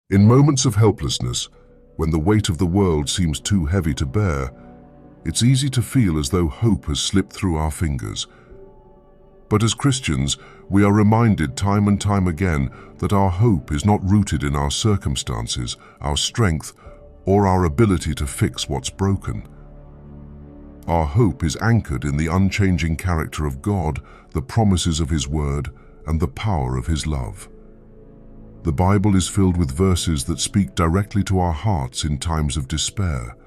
In moments of helplessness, when the weight of the world seems too heavy to bear, it's easy to feel as though hope has slipped through our fingers. But as Christians, we are reminded time and time again that our hope is not rooted in our circumstances, our strength, or our ability to fix what's broken. Our hope is anchored in the unchanging character of God, the promises of His Word, and the power of His love. The Bible is filled with verses that speak directly to our hearts in times of despair,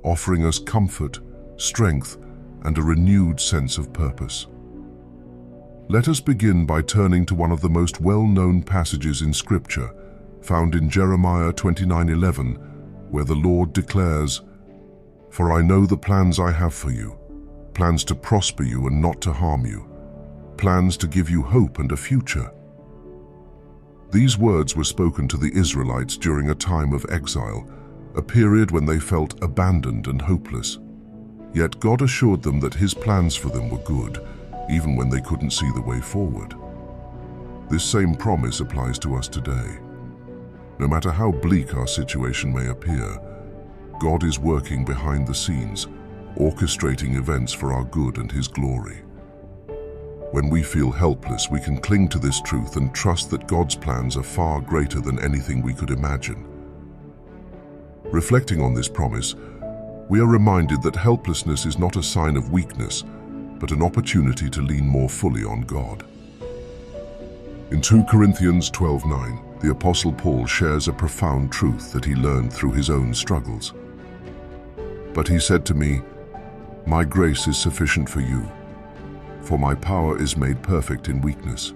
offering us comfort, strength, and a renewed sense of purpose. Let us begin by turning to one of the most well-known passages in Scripture, found in Jeremiah 29:11, where the Lord declares, "For I know the plans I have for you, plans to prosper you and not to harm you, plans to give you hope and a future." These words were spoken to the Israelites during a time of exile, a period when they felt abandoned and hopeless. Yet God assured them that His plans for them were good, even when they couldn't see the way forward. This same promise applies to us today. No matter how bleak our situation may appear, God is working behind the scenes, orchestrating events for our good and His glory. When we feel helpless, we can cling to this truth and trust that God's plans are far greater than anything we could imagine. Reflecting on this promise, we are reminded that helplessness is not a sign of weakness, but an opportunity to lean more fully on God. In 2 Corinthians 12:9, the Apostle Paul shares a profound truth that he learned through his own struggles. "But he said to me, 'My grace is sufficient for you, for my power is made perfect in weakness.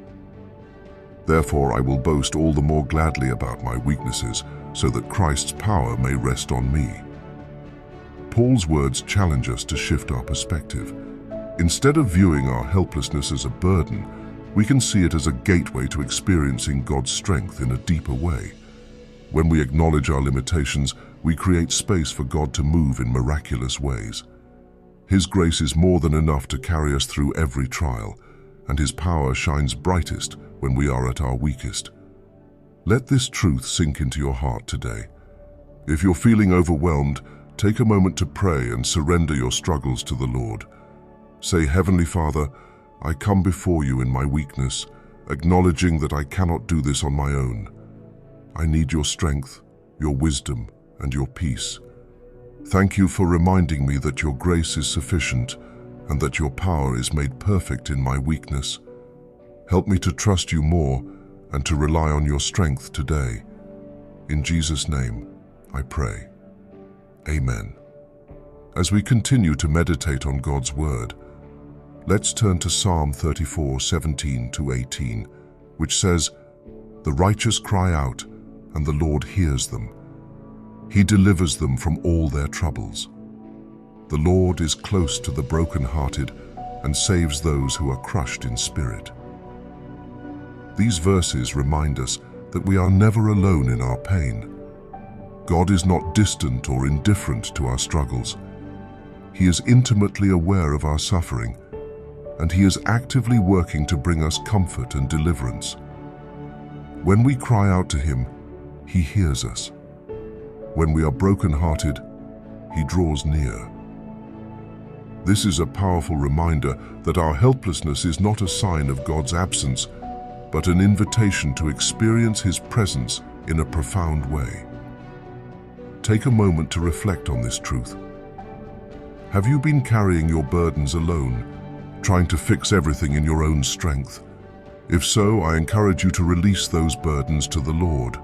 Therefore I will boast all the more gladly about my weaknesses, so that Christ's power may rest on me.'" Paul's words challenge us to shift our perspective. Instead of viewing our helplessness as a burden, we can see it as a gateway to experiencing God's strength in a deeper way. When we acknowledge our limitations, we create space for God to move in miraculous ways. His grace is more than enough to carry us through every trial, and His power shines brightest when we are at our weakest. Let this truth sink into your heart today. If you're feeling overwhelmed, take a moment to pray and surrender your struggles to the Lord. Say, "Heavenly Father, I come before you in my weakness, acknowledging that I cannot do this on my own. I need your strength, your wisdom, and your peace. Thank you for reminding me that your grace is sufficient and that your power is made perfect in my weakness. Help me to trust you more and to rely on your strength today. In Jesus' name, I pray. Amen." As we continue to meditate on God's Word, let's turn to Psalm 34:17-18, which says, "The righteous cry out, and the Lord hears them. He delivers them from all their troubles. The Lord is close to the brokenhearted and saves those who are crushed in spirit." These verses remind us that we are never alone in our pain. God is not distant or indifferent to our struggles. He is intimately aware of our suffering, and He is actively working to bring us comfort and deliverance. When we cry out to Him, He hears us. When we are brokenhearted, He draws near. This is a powerful reminder that our helplessness is not a sign of God's absence, but an invitation to experience His presence in a profound way. Take a moment to reflect on this truth. Have you been carrying your burdens alone, trying to fix everything in your own strength? If so, I encourage you to release those burdens to the Lord.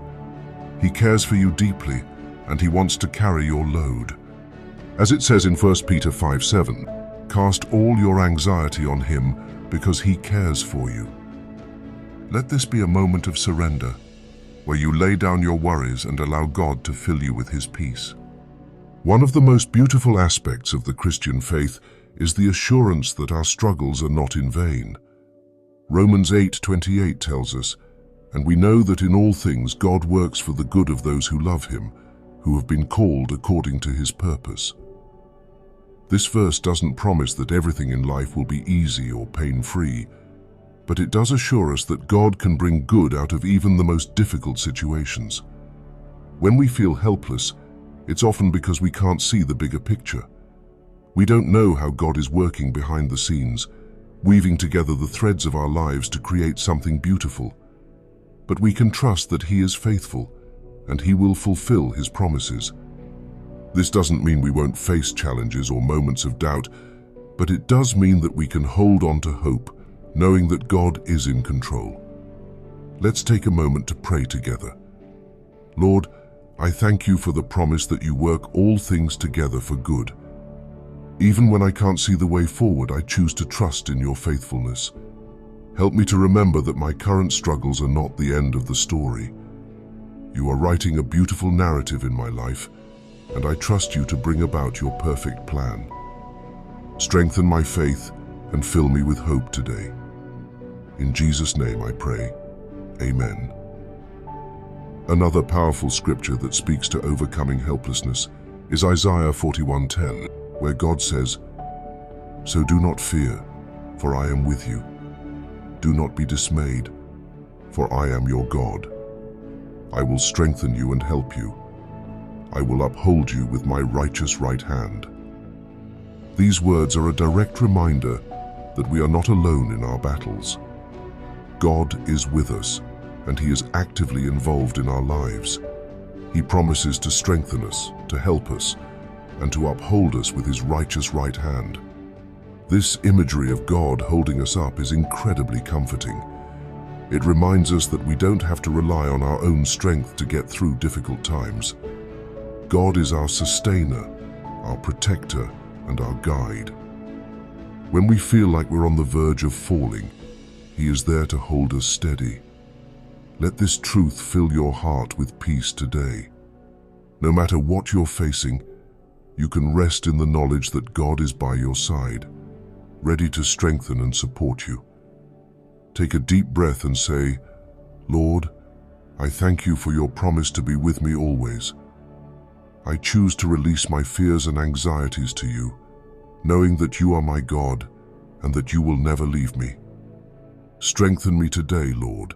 He cares for you deeply, and He wants to carry your load. As it says in 1 Peter 5:7, "Cast all your anxiety on Him because He cares for you." Let this be a moment of surrender, where you lay down your worries and allow God to fill you with His peace. One of the most beautiful aspects of the Christian faith is the assurance that our struggles are not in vain. Romans 8:28 tells us, "And we know that in all things God works for the good of those who love Him, who have been called according to His purpose." This verse doesn't promise that everything in life will be easy or pain-free, but it does assure us that God can bring good out of even the most difficult situations. When we feel helpless, it's often because we can't see the bigger picture. We don't know how God is working behind the scenes, weaving together the threads of our lives to create something beautiful. But we can trust that He is faithful, and He will fulfill His promises. This doesn't mean we won't face challenges or moments of doubt, but it does mean that we can hold on to hope, knowing that God is in control. Let's take a moment to pray together. Lord, I thank You for the promise that You work all things together for good. Even when I can't see the way forward, I choose to trust in Your faithfulness. Help me to remember that my current struggles are not the end of the story. You are writing a beautiful narrative in my life, and I trust You to bring about Your perfect plan. Strengthen my faith and fill me with hope today. In Jesus' name I pray. Amen. Another powerful scripture that speaks to overcoming helplessness is Isaiah 41:10, where God says, "So do not fear, for I am with you. Do not be dismayed, for I am your God. I will strengthen you and help you. I will uphold you with my righteous right hand." These words are a direct reminder that we are not alone in our battles. God is with us, and He is actively involved in our lives. He promises to strengthen us, to help us, and to uphold us with His righteous right hand. This imagery of God holding us up is incredibly comforting. It reminds us that we don't have to rely on our own strength to get through difficult times. God is our sustainer, our protector, and our guide. When we feel like we're on the verge of falling, He is there to hold us steady. Let this truth fill your heart with peace today. No matter what you're facing, you can rest in the knowledge that God is by your side, ready to strengthen and support you. Take a deep breath and say, "Lord, I thank You for Your promise to be with me always. I choose to release my fears and anxieties to You, knowing that You are my God and that You will never leave me. Strengthen me today, Lord,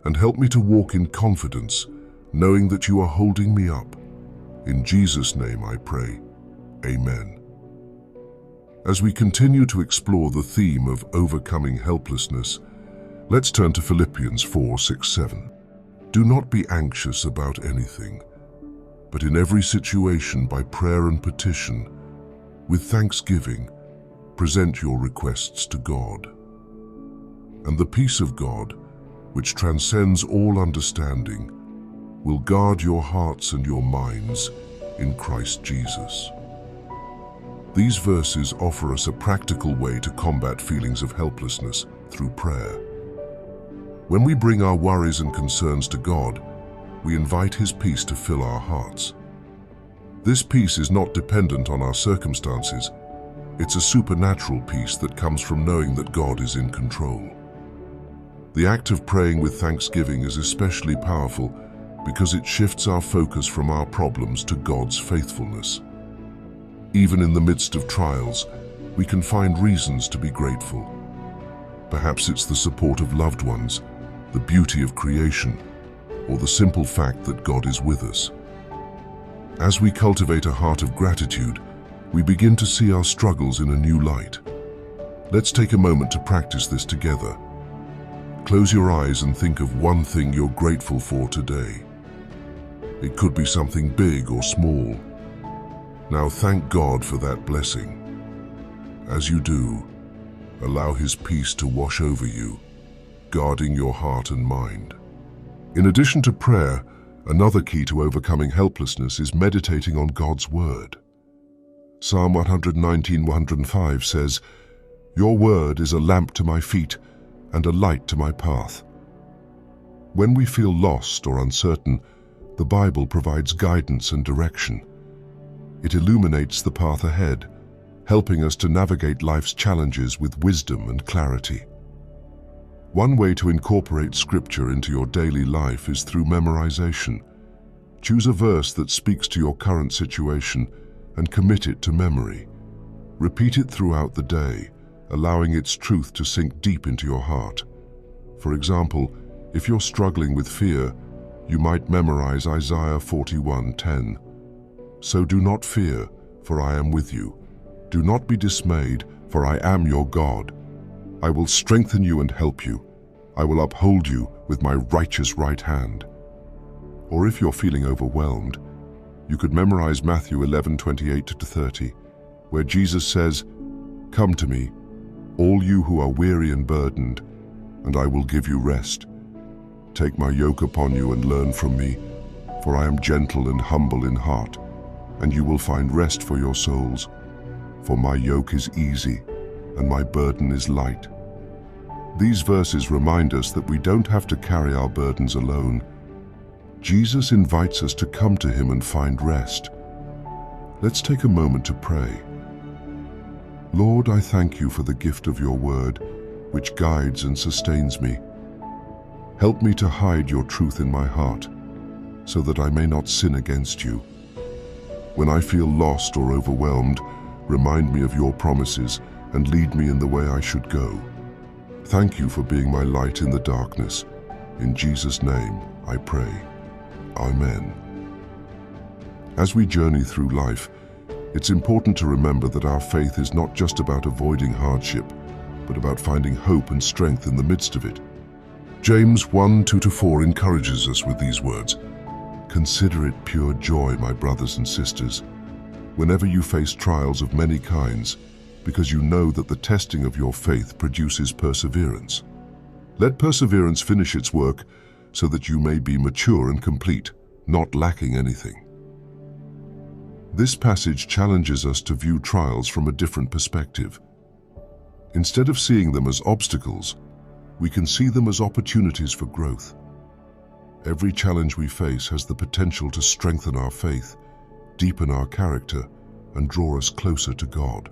and help me to walk in confidence, knowing that You are holding me up. In Jesus' name I pray. Amen." As we continue to explore the theme of overcoming helplessness, let's turn to Philippians 4:6-7. "Do not be anxious about anything, but in every situation by prayer and petition, with thanksgiving, present your requests to God. And the peace of God, which transcends all understanding, will guard your hearts and your minds in Christ Jesus." These verses offer us a practical way to combat feelings of helplessness through prayer. When we bring our worries and concerns to God, we invite His peace to fill our hearts. This peace is not dependent on our circumstances. It's a supernatural peace that comes from knowing that God is in control. The act of praying with thanksgiving is especially powerful because it shifts our focus from our problems to God's faithfulness. Even in the midst of trials, we can find reasons to be grateful. Perhaps it's the support of loved ones, the beauty of creation, or the simple fact that God is with us. As we cultivate a heart of gratitude, we begin to see our struggles in a new light. Let's take a moment to practice this together. Close your eyes and think of one thing you're grateful for today. It could be something big or small. Now thank God for that blessing. As you do, allow His peace to wash over you, guarding your heart and mind. In addition to prayer, another key to overcoming helplessness is meditating on God's Word. Psalm 119:105 says, "Your word is a lamp to my feet and a light to my path." When we feel lost or uncertain, the Bible provides guidance and direction. It illuminates the path ahead, helping us to navigate life's challenges with wisdom and clarity. One way to incorporate Scripture into your daily life is through memorization. Choose a verse that speaks to your current situation and commit it to memory. Repeat it throughout the day, allowing its truth to sink deep into your heart. For example, if you're struggling with fear, you might memorize Isaiah 41:10. So do not fear, for I am with you. Do not be dismayed, for I am your God. I will strengthen you and help you. I will uphold you with my righteous right hand. Or if you're feeling overwhelmed, you could memorize Matthew 11:28-30, where Jesus says, "Come to me, all you who are weary and burdened, and I will give you rest. Take my yoke upon you and learn from me, for I am gentle and humble in heart, and you will find rest for your souls. For my yoke is easy, and my burden is light." These verses remind us that we don't have to carry our burdens alone. Jesus invites us to come to him and find rest. Let's take a moment to pray. Lord, I thank you for the gift of your word, which guides and sustains me. Help me to hide your truth in my heart, so that I may not sin against you. When I feel lost or overwhelmed, remind me of your promises and lead me in the way I should go. Thank you for being my light in the darkness. In Jesus' name, I pray. Amen. As we journey through life, it's important to remember that our faith is not just about avoiding hardship, but about finding hope and strength in the midst of it. James 1:2-4 encourages us with these words. Consider it pure joy, my brothers and sisters, whenever you face trials of many kinds, because you know that the testing of your faith produces perseverance. Let perseverance finish its work so that you may be mature and complete, not lacking anything. This passage challenges us to view trials from a different perspective. Instead of seeing them as obstacles, we can see them as opportunities for growth. Every challenge we face has the potential to strengthen our faith, deepen our character, and draw us closer to God.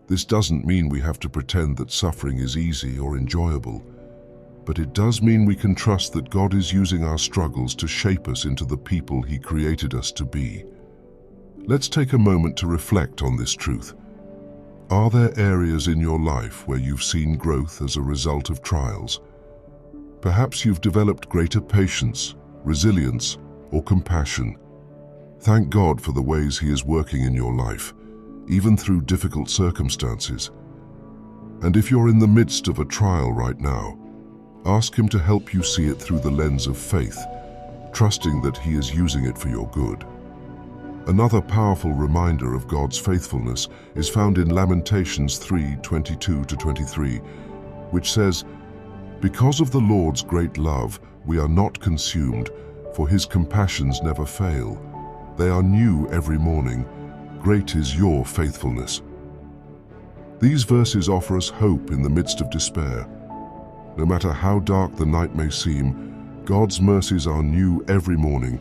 This doesn't mean we have to pretend that suffering is easy or enjoyable, but it does mean we can trust that God is using our struggles to shape us into the people He created us to be. Let's take a moment to reflect on this truth. Are there areas in your life where you've seen growth as a result of trials? Perhaps you've developed greater patience, resilience, or compassion. Thank God for the ways He is working in your life, even through difficult circumstances. And if you're in the midst of a trial right now, ask Him to help you see it through the lens of faith, trusting that He is using it for your good. Another powerful reminder of God's faithfulness is found in Lamentations 3:22-23, which says, "Because of the Lord's great love, we are not consumed, for His compassions never fail. They are new every morning. Great is your faithfulness." These verses offer us hope in the midst of despair. No matter how dark the night may seem, God's mercies are new every morning.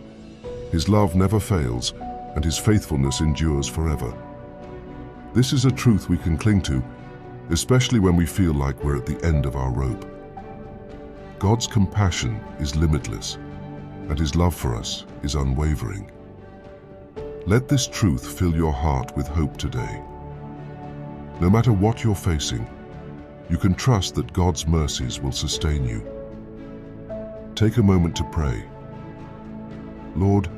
His love never fails, and His faithfulness endures forever. This is a truth we can cling to, especially when we feel like we're at the end of our rope. God's compassion is limitless, and His love for us is unwavering. Let this truth fill your heart with hope today. No matter what you're facing, you can trust that God's mercies will sustain you. Take a moment to pray. Lord,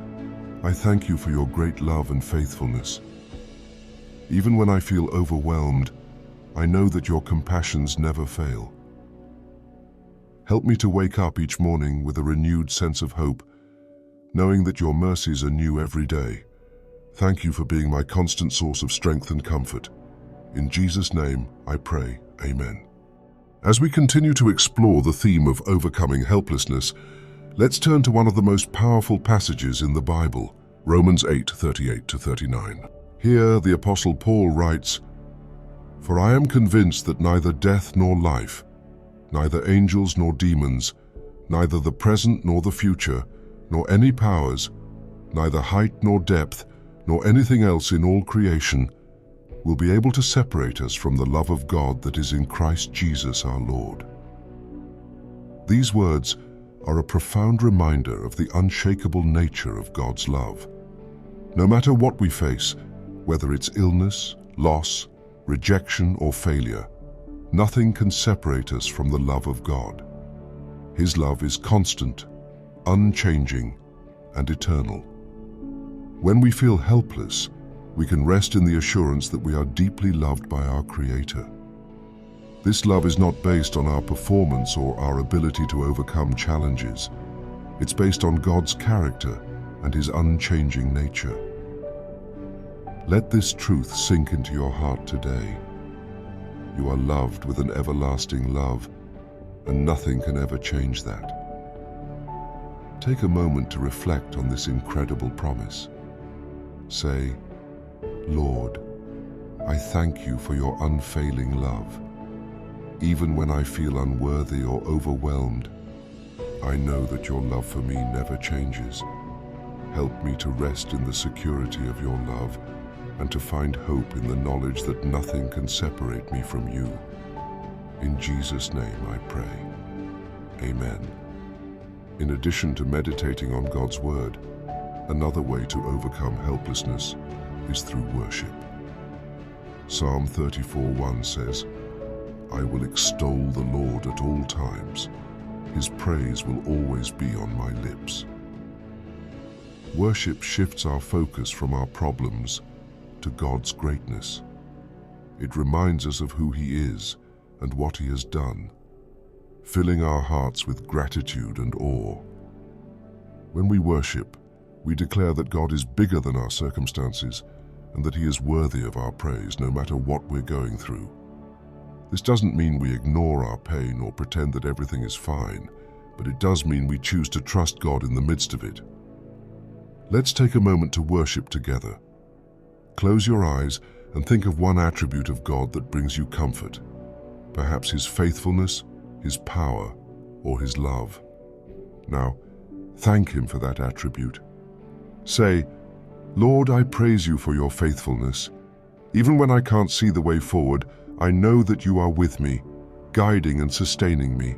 I thank you for your great love and faithfulness. Even when I feel overwhelmed, I know that your compassions never fail. Help me to wake up each morning with a renewed sense of hope, knowing that your mercies are new every day. Thank you for being my constant source of strength and comfort. In Jesus' name, I pray. Amen. As we continue to explore the theme of overcoming helplessness, let's turn to one of the most powerful passages in the Bible, Romans 8:38-39. Here, the Apostle Paul writes, "For I am convinced that neither death nor life, neither angels nor demons, neither the present nor the future, nor any powers, neither height nor depth, nor anything else in all creation, will be able to separate us from the love of God that is in Christ Jesus our Lord." These words are a profound reminder of the unshakable nature of God's love. No matter what we face, whether it's illness, loss, rejection, or failure, nothing can separate us from the love of God. His love is constant, unchanging, and eternal. When we feel helpless, we can rest in the assurance that we are deeply loved by our Creator. This love is not based on our performance or our ability to overcome challenges. It's based on God's character and His unchanging nature. Let this truth sink into your heart today. You are loved with an everlasting love, and nothing can ever change that. Take a moment to reflect on this incredible promise. Say, Lord, I thank you for your unfailing love. Even when I feel unworthy or overwhelmed, I know that your love for me never changes. Help me to rest in the security of your love and to find hope in the knowledge that nothing can separate me from you. In Jesus' name I pray. Amen. In addition to meditating on God's Word, another way to overcome helplessness is through worship. Psalm 34:1 says, I will extol the Lord at all times. His praise will always be on my lips. Worship shifts our focus from our problems to God's greatness. It reminds us of who He is and what He has done, filling our hearts with gratitude and awe. When we worship, we declare that God is bigger than our circumstances and that He is worthy of our praise no matter what we're going through. This doesn't mean we ignore our pain or pretend that everything is fine, but it does mean we choose to trust God in the midst of it. Let's take a moment to worship together. Close your eyes and think of one attribute of God that brings you comfort. Perhaps His faithfulness, His power, or His love. Now, thank Him for that attribute. Say, Lord, I praise you for your faithfulness. Even when I can't see the way forward, I know that you are with me, guiding and sustaining me.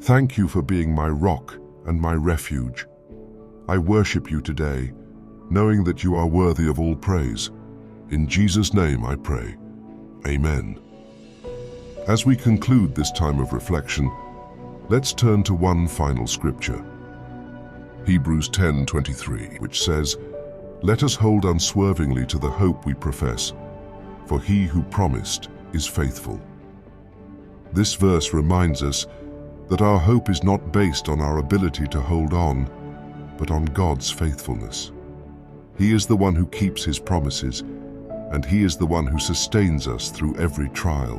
Thank you for being my rock and my refuge. I worship you today, knowing that you are worthy of all praise. In Jesus' name I pray. Amen. As we conclude this time of reflection, let's turn to one final scripture. Hebrews 10:23, which says, Let us hold unswervingly to the hope we profess, for He who promised is faithful. This verse reminds us that our hope is not based on our ability to hold on, but on God's faithfulness. He is the one who keeps His promises, and He is the one who sustains us through every trial.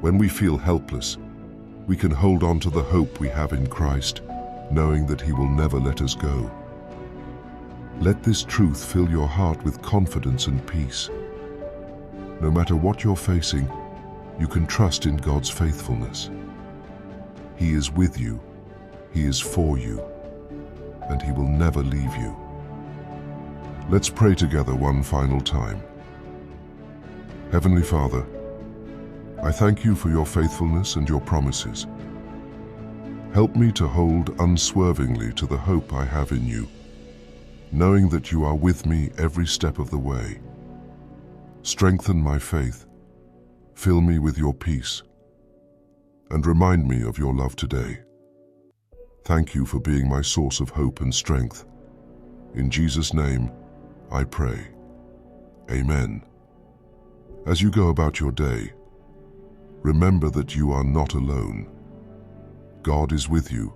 When we feel helpless, we can hold on to the hope we have in Christ, knowing that He will never let us go. Let this truth fill your heart with confidence and peace. No matter what you're facing, you can trust in God's faithfulness. He is with you, He is for you, and He will never leave you. Let's pray together one final time. Heavenly Father, I thank you for your faithfulness and your promises. Help me to hold unswervingly to the hope I have in you, knowing that you are with me every step of the way. Strengthen my faith, fill me with your peace, and remind me of your love today. Thank you for being my source of hope and strength. In Jesus' name, I pray. Amen. As you go about your day, remember that you are not alone. God is with you,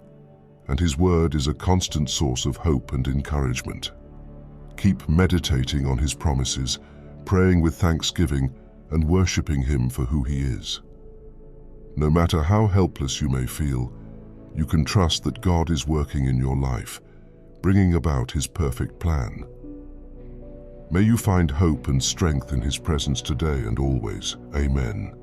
and His word is a constant source of hope and encouragement. Keep meditating on His promises, praying with thanksgiving, and worshiping Him for who He is. No matter how helpless you may feel, you can trust that God is working in your life, bringing about His perfect plan. May you find hope and strength in His presence today and always. Amen.